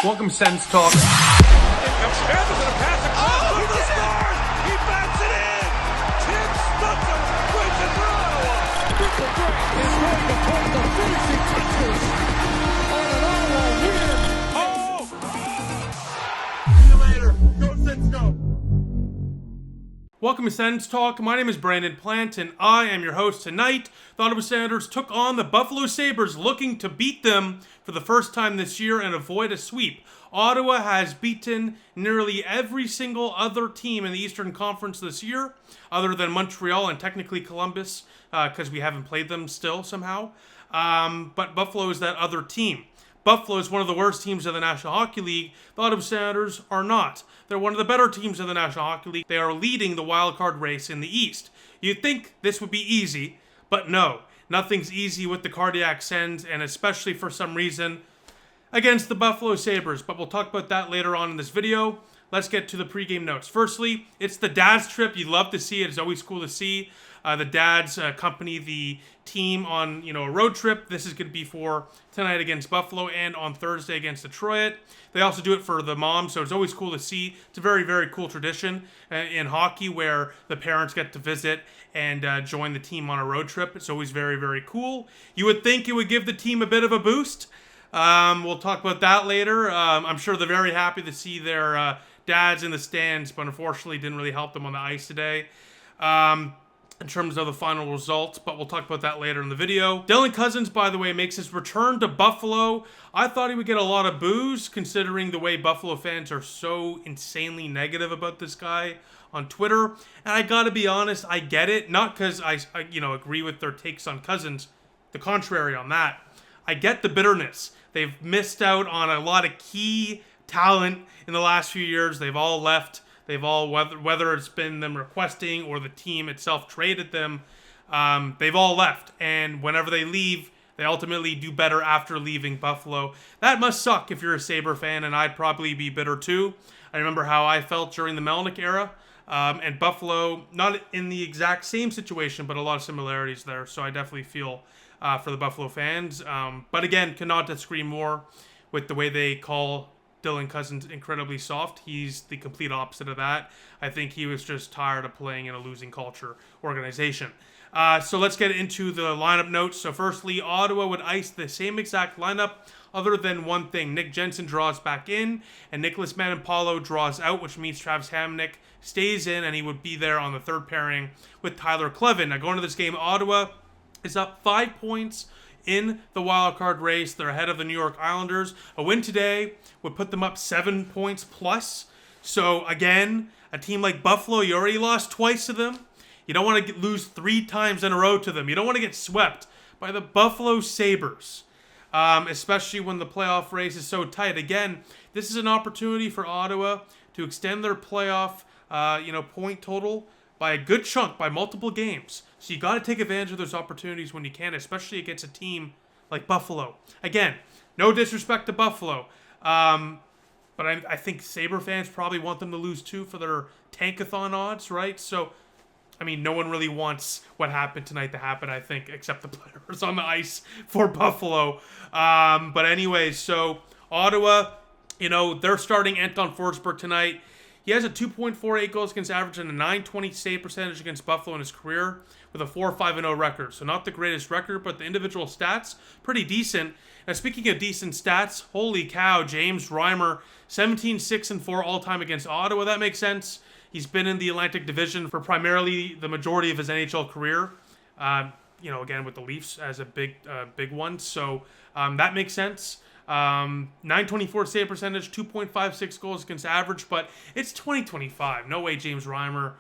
Welcome, Sens Talk. He scores! He bats it in! Tim Stutzler wins it for Ottawa! Triple Grant is going to put the finishing touches on an Ottawa win. See you later. Go Sens, go! Welcome to Sens Talk. My name is Brandon Plant, and I am your host tonight. The Ottawa Senators took on the Buffalo Sabres, looking to beat them for the first time this year and avoid a sweep. Ottawa has beaten nearly every single other team in the Eastern Conference this year, other than Montreal and technically Columbus, because we haven't played them still somehow. But Buffalo is that other team. Buffalo is one of the worst teams of the National Hockey League. The Ottawa Senators are not. They're one of the better teams of the National Hockey League. They are leading the wildcard race in the East. You'd think this would be easy, but no. Nothing's easy with the Cardiac Sens, and especially for some reason against the Buffalo Sabres. But we'll talk about that later on in this video. Let's get to the pregame notes. Firstly, it's the Dads trip. You love to see it. It's always cool to see the Dads accompany the team on a road trip. This is going to be for tonight against Buffalo and on Thursday against Detroit. They also do it for the moms, so it's always cool to see. It's a very, very cool tradition in hockey where the parents get to visit and join the team on a road trip. It's always very, very cool. You would think it would give the team a bit of a boost. We'll talk about that later. I'm sure they're very happy to see their dads in the stands, but unfortunately didn't really help them on the ice today. In terms of the final result, but we'll talk about that later in the video. Dylan Cozens, by the way, makes his return to Buffalo. I thought he would get a lot of boos, considering the way Buffalo fans are so insanely negative about this guy on Twitter. And I gotta be honest, I get it. Not because I agree with their takes on Cozens. The contrary on that. I get the bitterness. They've missed out on a lot of key talent in the last few years. They've all left. They've all, whether it's been them requesting or the team itself traded them, they've all left. And whenever they leave, they ultimately do better after leaving Buffalo. That must suck if you're a Sabre fan, and I'd probably be bitter too. I remember how I felt during the Melnick era. And Buffalo, not in the exact same situation, but a lot of similarities there. So I definitely feel for the Buffalo fans. But again, cannot disagree more with the way they call Dylan Cozens incredibly soft. He's the complete opposite of that. I think he was just tired of playing in a losing culture organization. So let's get into the lineup notes. So firstly, Ottawa would ice the same exact lineup other than one thing. Nick Jensen draws back in, and Nicholas Manapalo draws out, which means Travis Hamonic stays in, and he would be there on the third pairing with Tyler Kleven. Now going to this game, Ottawa is up 5 points in the wildcard race. They're ahead of the New York Islanders. A win today would put them up 7 points plus. So again, a team like Buffalo, you already lost twice to them. You don't want to lose 3 times in a row to them. You don't want to get swept by the Buffalo Sabres, especially when the playoff race is so tight. Again, this is an opportunity for Ottawa to extend their playoff point total by a good chunk, by multiple games. So you got to take advantage of those opportunities when you can, especially against a team like Buffalo. Again, no disrespect to Buffalo, but I think Sabre fans probably want them to lose too for their tankathon odds, right? So, I mean, no one really wants what happened tonight to happen, I think, except the players on the ice for Buffalo. But anyways, so Ottawa, they're starting Anton Forsberg tonight. He has a 2.48 goals against average and a .920 save percentage against Buffalo in his career with a 4-5-0 record. So not the greatest record, but the individual stats, pretty decent. Now speaking of decent stats, holy cow, James Reimer, 17-6-4 all-time against Ottawa. That makes sense. He's been in the Atlantic Division for primarily the majority of his NHL career. Again, with the Leafs as a big one. So that makes sense. 924 save percentage, 2.56 goals against average, but it's 2025. No way James Reimer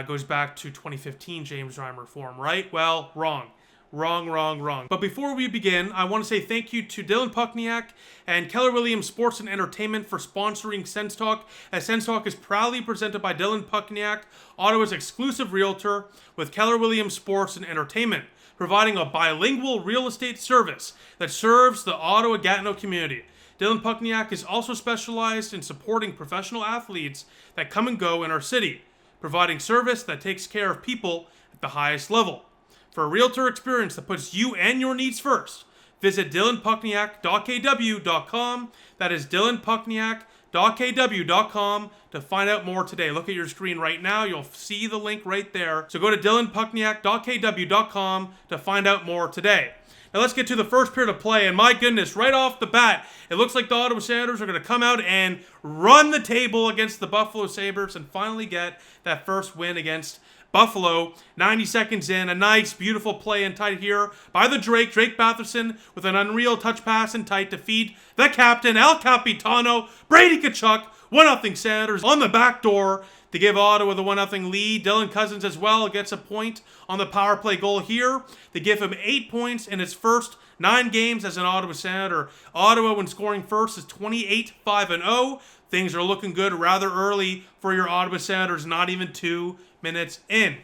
goes back to 2015 James Reimer form, right? Well, wrong. But before we begin, I want to say thank you to Dylan Puckniak and Keller Williams Sports and Entertainment for sponsoring Sens Talk, as Sens Talk is proudly presented by Dylan Puckniak, Ottawa's exclusive realtor with Keller Williams Sports and Entertainment, providing a bilingual real estate service that serves the Ottawa-Gatineau community. Dylan Puckniak is also specialized in supporting professional athletes that come and go in our city, providing service that takes care of people at the highest level. For a realtor experience that puts you and your needs first, visit dylanpuckniak.kw.com. That is dylanpuckniak.kw.com to find out more today. Look at your screen right now. You'll see the link right there. So go to dylanpuckniak.kw.com to find out more today. Now let's get to the first period of play, and my goodness, right off the bat, it looks like the Ottawa Senators are going to come out and run the table against the Buffalo Sabres and finally get that first win against Buffalo. 90 seconds in, a nice, beautiful play in tight here by the Drake Batherson with an unreal touch pass in tight to feed the captain, El Capitano, Brady Tkachuk. 1-0 Senators on the back door to give Ottawa the 1-0 lead. Dylan Cozens as well gets a point on the power play goal here to give him 8 points in his first 9 games as an Ottawa Senator. Ottawa, when scoring first, is 28-5-0. Things are looking good rather early for your Ottawa Senators, not even 2 minutes in.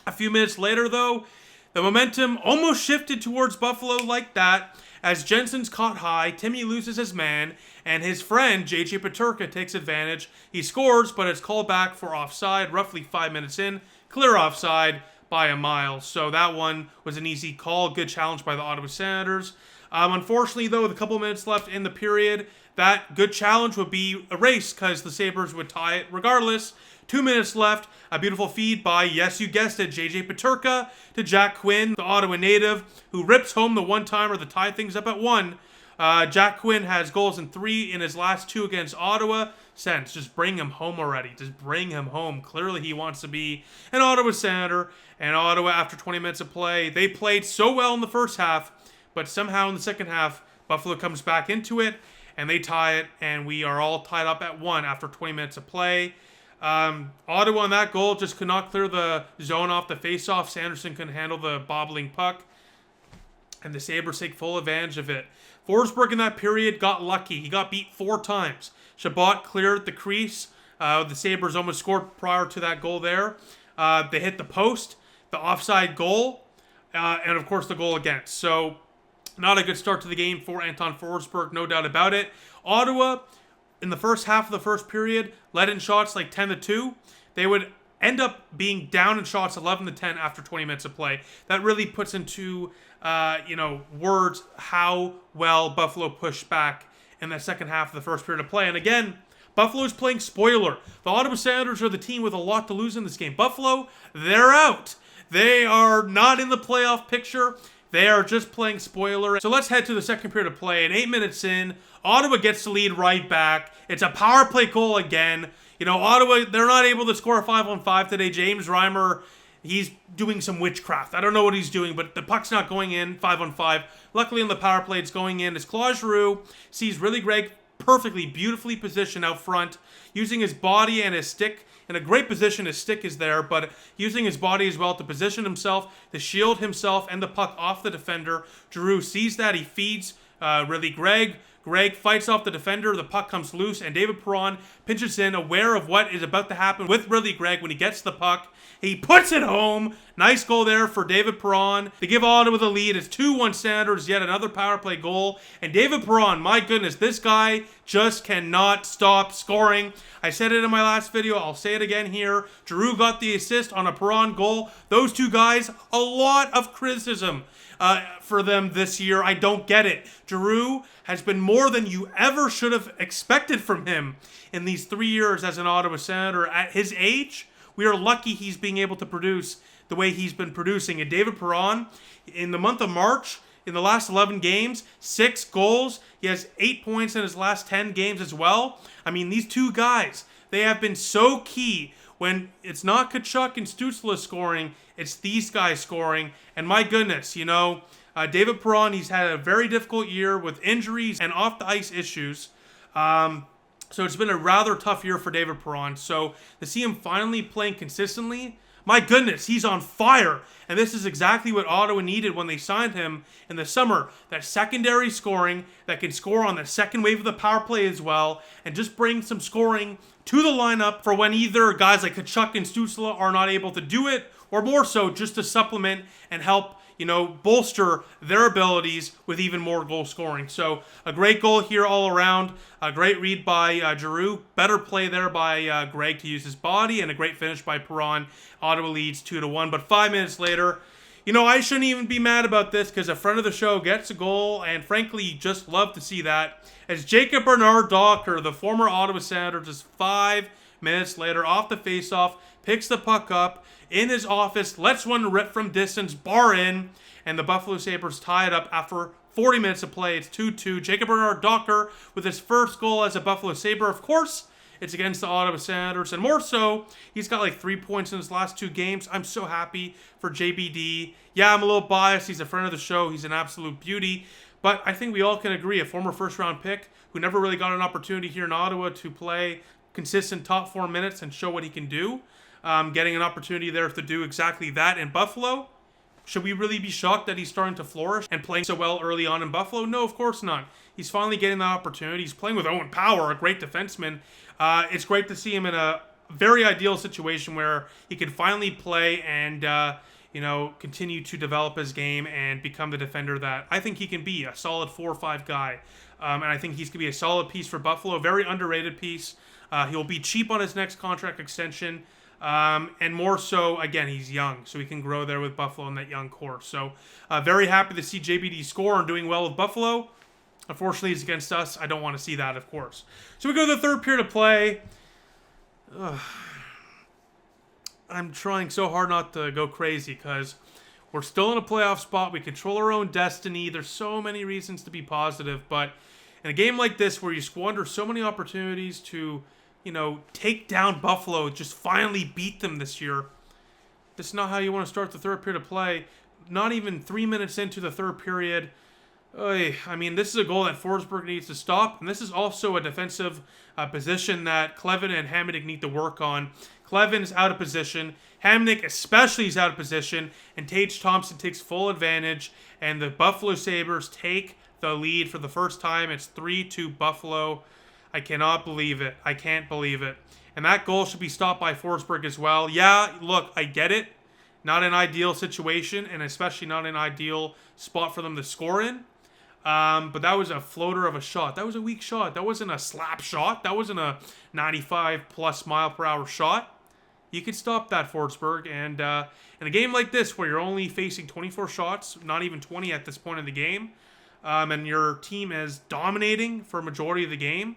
A few minutes later, though, the momentum almost shifted towards Buffalo like that. As Jensen's caught high, Timmy loses his man, and his friend, J.J. Peterka, takes advantage. He scores, but it's called back for offside, roughly 5 minutes in. Clear offside by a mile. So that one was an easy call. Good challenge by the Ottawa Senators. Unfortunately, though, with a couple minutes left in the period, that good challenge would be erased because the Sabres would tie it regardless. 2 minutes left. A beautiful feed by, yes, you guessed it, J.J. Peterka to Jack Quinn, the Ottawa native, who rips home the one-timer to tie things up at 1. Jack Quinn has goals in 3 in his last 2 against Ottawa. Sens, just bring him home already. Just bring him home. Clearly he wants to be an Ottawa Senator. And Ottawa, after 20 minutes of play, they played so well in the first half, but somehow in the second half, Buffalo comes back into it, and they tie it, and we are all tied up at 1 after 20 minutes of play. Ottawa on that goal just could not clear the zone off the faceoff. Sanderson couldn't handle the bobbling puck, and the Sabres take full advantage of it. Forsberg in that period got lucky. He got beat 4 times. Chabot cleared the crease. The Sabres almost scored prior to that goal there. They hit the post, the offside goal, and of course the goal against. So not a good start to the game for Anton Forsberg, no doubt about it. Ottawa, in the first half of the first period, led in shots like 10-2. They would end up being down in shots 11-10 after 20 minutes of play. That really puts into words how well Buffalo pushed back in that second half of the first period of play. And again, Buffalo's playing spoiler. The Ottawa Senators are the team with a lot to lose in this game. Buffalo, they're out. They are not in the playoff picture. They are just playing spoiler. So let's head to the second period of play. And 8 minutes in, Ottawa gets the lead right back. It's a power play goal again. Ottawa, they're not able to score a 5-on-5 today. James Reimer, he's doing some witchcraft. I don't know what he's doing, but the puck's not going in 5-on-5. Luckily on the power play, it's going in as Claude Giroux sees Willie Gregg perfectly, beautifully positioned out front, using his body and his stick in a great position. His stick is there, but using his body as well to position himself, to shield himself and the puck off the defender. Giroux sees that. He feeds Willie Gregg. Gregg fights off the defender. The puck comes loose, and David Perron pinches in, aware of what is about to happen with Willie Gregg when he gets the puck. He puts it home. Nice goal there for David Perron. They give Ottawa the lead. It's 2-1 Senators, yet another power play goal. And David Perron, my goodness, this guy just cannot stop scoring. I said it in my last video. I'll say it again here. Giroux got the assist on a Perron goal. Those two guys, a lot of criticism for them this year. I don't get it. Giroux has been more than you ever should have expected from him in these 3 years as an Ottawa Senator. At his age, we are lucky he's being able to produce the way he's been producing. And David Perron, in the month of March, in the last 11 games, 6 goals. He has 8 points in his last 10 games as well. I mean, these two guys, they have been so key. When it's not Tkachuk and Stützle scoring, it's these guys scoring. And my goodness, David Perron, he's had a very difficult year with injuries and off-the-ice issues. So it's been a rather tough year for David Perron. So to see him finally playing consistently, my goodness, he's on fire. And this is exactly what Ottawa needed when they signed him in the summer. That secondary scoring that can score on the second wave of the power play as well, and just bring some scoring to the lineup for when either guys like Tkachuk and Stützle are not able to do it, or more so just to supplement and help bolster their abilities with even more goal scoring. So a great goal here all around. A great read by Giroux. Better play there by Gregg to use his body, and a great finish by Perron. Ottawa leads 2-1. But 5 minutes later, You know, I shouldn't even be mad about this because a friend of the show gets a goal, and frankly, you just love to see that. As Jacob Bernard Docker, the former Ottawa Senator, just 5 minutes later, off the faceoff, picks the puck up in his office, lets one rip from distance, bar in, and the Buffalo Sabres tie it up after 40 minutes of play. It's 2-2. Jacob Bernard Docker with his first goal as a Buffalo Sabre. Of course, it's against the Ottawa Senators, and more so, he's got like 3 points in his last 2 games. I'm so happy for JBD. Yeah, I'm a little biased. He's a friend of the show. He's an absolute beauty. But I think we all can agree, a former first-round pick who never really got an opportunity here in Ottawa to play consistent top 4 minutes and show what he can do. Getting an opportunity there to do exactly that in Buffalo. Should we really be shocked that he's starting to flourish and playing so well early on in Buffalo? No, of course not. He's finally getting that opportunity. He's playing with Owen Power, a great defenseman. It's great to see him in a very ideal situation where he can finally play and, continue to develop his game and become the defender that I think he can be, a solid 4 or 5 guy. And I think he's going to be a solid piece for Buffalo, a very underrated piece. He'll be cheap on his next contract extension. And more so, again, he's young, so he can grow there with Buffalo in that young core. So, very happy to see JBD score and doing well with Buffalo. Unfortunately, he's against us. I don't want to see that, of course. So we go to the third period of play. I'm trying so hard not to go crazy because we're still in a playoff spot. We control our own destiny. There's so many reasons to be positive. But in a game like this where you squander so many opportunities to take down Buffalo, just finally beat them this year. This is not how you want to start the third period of play. Not even 3 minutes into the third period. This is a goal that Forsberg needs to stop, and this is also a defensive position that Clevin and Hamonic need to work on. Clevin is out of position. Hamonic especially is out of position, and Tage Thompson takes full advantage, and the Buffalo Sabres take the lead for the first time. It's 3-2 Buffalo. I cannot believe it. I can't believe it. And that goal should be stopped by Forsberg as well. Yeah, look, I get it. Not an ideal situation, and especially not an ideal spot for them to score in. But that was a floater of a shot. That was a weak shot. That wasn't a slap shot. That wasn't a 95-plus mile-per-hour shot. You could stop that, Forsberg. And in a game like this, where you're only facing 24 shots, not even 20 at this point in the game, and your team is dominating for a majority of the game,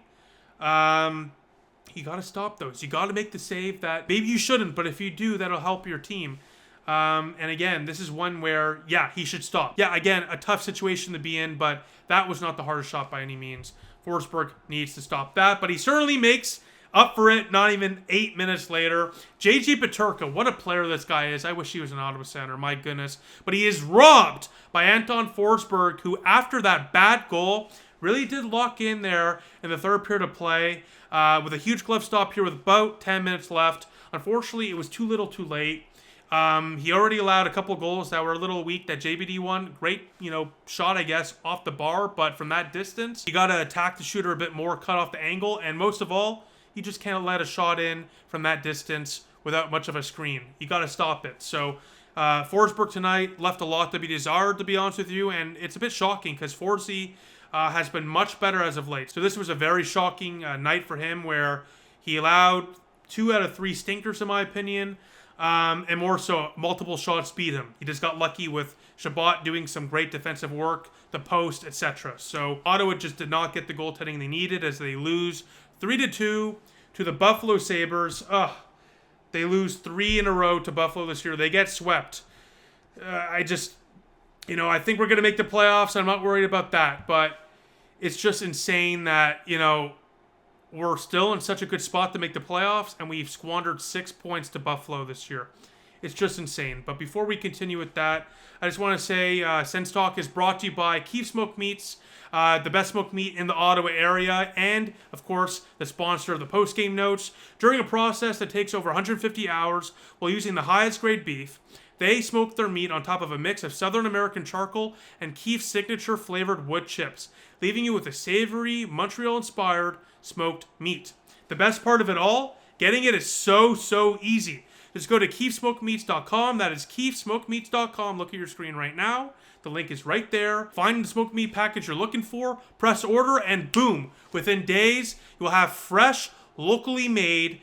you got to stop those. You got to make the save that maybe you shouldn't, but if you do, that'll help your team. And again, this is one where, he should stop. Yeah, again, a tough situation to be in, but that was not the hardest shot by any means. Forsberg needs to stop that, but he certainly makes up for it not even 8 minutes later. J.J. Peterka, what a player this guy is. I wish he was an Ottawa Senator, my goodness. But he is robbed by Anton Forsberg, who after that bad goal really did lock in there in the third period of play with a huge glove stop here with about 10 minutes left. Unfortunately, it was too little too late. He already allowed a couple goals that were a little weak that JBD won. Great, shot, I guess, off the bar. But from that distance, you got to attack the shooter a bit more, cut off the angle. And most of all, you just can't let a shot in from that distance without much of a screen. You got to stop it. So Forsberg tonight left a lot to be desired, to be honest with you. And it's a bit shocking because Forsey has been much better as of late. So this was a very shocking night for him where he allowed 2 out of 3 stinkers, in my opinion. And more so, multiple shots beat him. He just got lucky with Shabbat doing some great defensive work, the post, etc. So Ottawa just did not get the goaltending they needed as they lose 3-2 to the Buffalo Sabres. They lose 3 in a row to Buffalo this year. They get swept. I think we're going to make the playoffs. I'm not worried about that. But it's just insane that, we're still in such a good spot to make the playoffs, and we've squandered 6 points to Buffalo this year. It's just insane. But before we continue with that, I just want to say Sens Talk is brought to you by Keef Smoked Meats, the best smoked meat in the Ottawa area, and, of course, the sponsor of the Postgame Notes. During a process that takes over 150 hours while using the highest grade beef, they smoke their meat on top of a mix of Southern American charcoal and Keef's signature flavored wood chips, leaving you with a savory, Montreal-inspired smoked meat. The best part of it all, getting it is so easy. Just go to keefsmokedmeats.com. That is keefsmokedmeats.com. Look at your screen right now. The link is right there. Find the smoked meat package you're looking for, press order, and boom, within days, you'll have fresh, locally made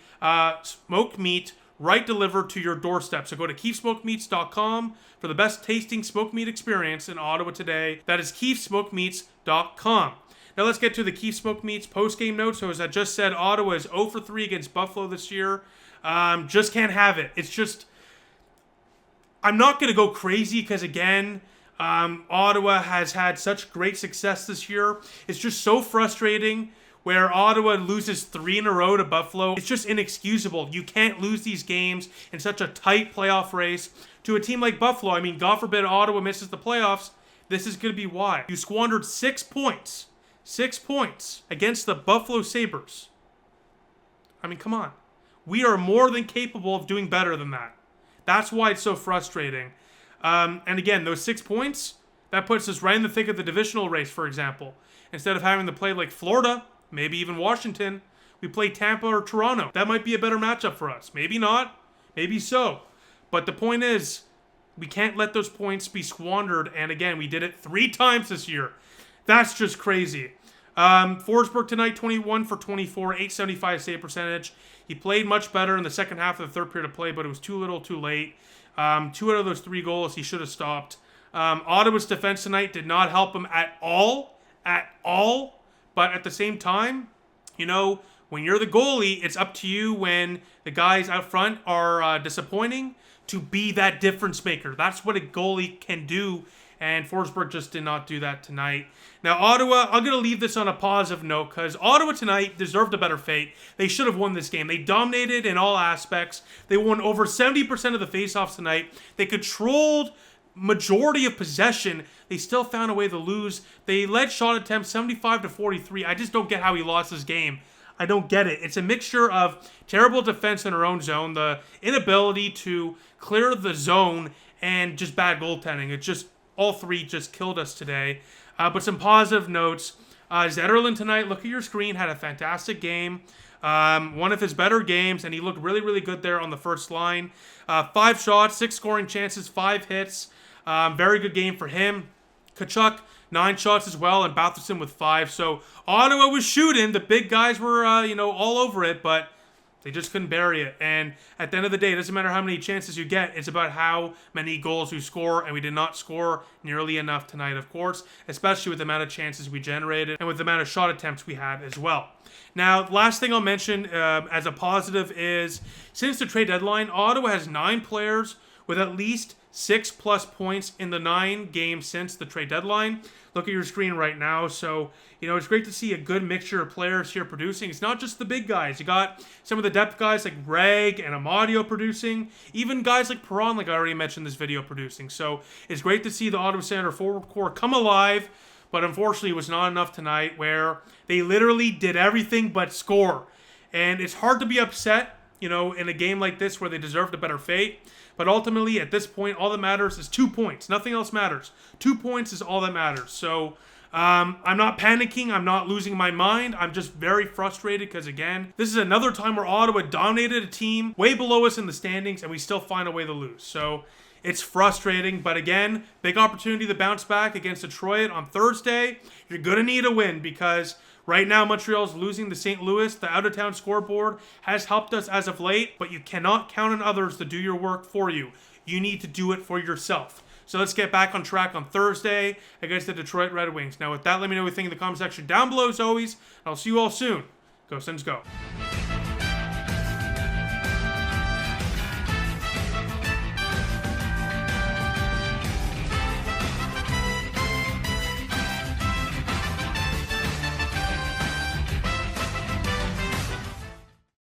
smoked meat right delivered to your doorstep. So go to keefsmokemeats.com for the best tasting smoked meat experience in Ottawa today. That is keefsmokemeats.com. Now let's get to the Keefe Smoked Meats post-game notes. So as I just said, Ottawa is 0 for 3 against Buffalo this year. Just can't have it. It's just, I'm not going to go crazy because, again, Ottawa has had such great success this year. It's just so frustrating where Ottawa loses 3 in a row to Buffalo. It's just inexcusable. You can't lose these games in such a tight playoff race to a team like Buffalo. I mean, God forbid Ottawa misses the playoffs. This is going to be why. You squandered 6 points. 6 points against the Buffalo Sabres. I mean, come on. We are more than capable of doing better than that. That's why it's so frustrating. And again, those 6 points, that puts us right in the thick of the divisional race, for example. Instead of having to play like Florida, maybe even Washington, we play Tampa or Toronto. That might be a better matchup for us. Maybe not. Maybe so. But the point is, we can't let those points be squandered. And again, we did it 3 times this year. That's just crazy. Forsberg tonight, 21 for 24, 875 save percentage. He played much better in the second half of the third period of play, but it was too little too late. 2 out of those 3 goals he should have stopped. Ottawa's defense tonight did not help him at all. But at the same time, you know, when you're the goalie, it's up to you when the guys out front are disappointing to be that difference maker. That's what a goalie can do. And Forsberg just did not do that tonight. Now, Ottawa, I'm going to leave this on a positive note because Ottawa tonight deserved a better fate. They should have won this game. They dominated in all aspects. They won over 70% of the faceoffs tonight. They controlled majority of possession. They still found a way to lose. They led shot attempts 75 to 43. I just don't get how he lost this game. I don't get it. It's a mixture of terrible defense in our own zone, the inability to clear the zone, and just bad goaltending. It's just all 3 just killed us today. But some positive notes. Zetterlund tonight, look at your screen, had a fantastic game. One of his better games, and he looked really, really good there on the first line. 5 shots, 6 scoring chances, 5 hits. Very good game for him. Tkachuk, 9 shots as well, and Batherson with 5. So Ottawa was shooting. The big guys were, all over it, but they just couldn't bury it. And at the end of the day, it doesn't matter how many chances you get. It's about how many goals you score. And we did not score nearly enough tonight, of course, especially with the amount of chances we generated and with the amount of shot attempts we had as well. Now, last thing I'll mention as a positive is since the trade deadline, Ottawa has 9 players with at least 6+ points in the 9 games since the trade deadline. Look at your screen right now. So, it's great to see a good mixture of players here producing. It's not just the big guys. You got some of the depth guys like Reg and Amadio producing. Even guys like Perron, like I already mentioned in this video, producing. So, it's great to see the Ottawa Senator forward core come alive. But unfortunately, it was not enough tonight where they literally did everything but score. And it's hard to be upset, in a game like this where they deserved a better fate. But ultimately, at this point, all that matters is 2 points. Nothing else matters. 2 points is all that matters. So I'm not panicking. I'm not losing my mind. I'm just very frustrated because, again, this is another time where Ottawa dominated a team way below us in the standings, and we still find a way to lose. So it's frustrating. But again, big opportunity to bounce back against Detroit on Thursday. You're going to need a win because right now, Montreal's losing to St. Louis. The out-of-town scoreboard has helped us as of late, but you cannot count on others to do your work for you. You need to do it for yourself. So let's get back on track on Thursday against the Detroit Red Wings. Now, with that, let me know what you think in the comment section down below, as always. I'll see you all soon. Go Sens, go.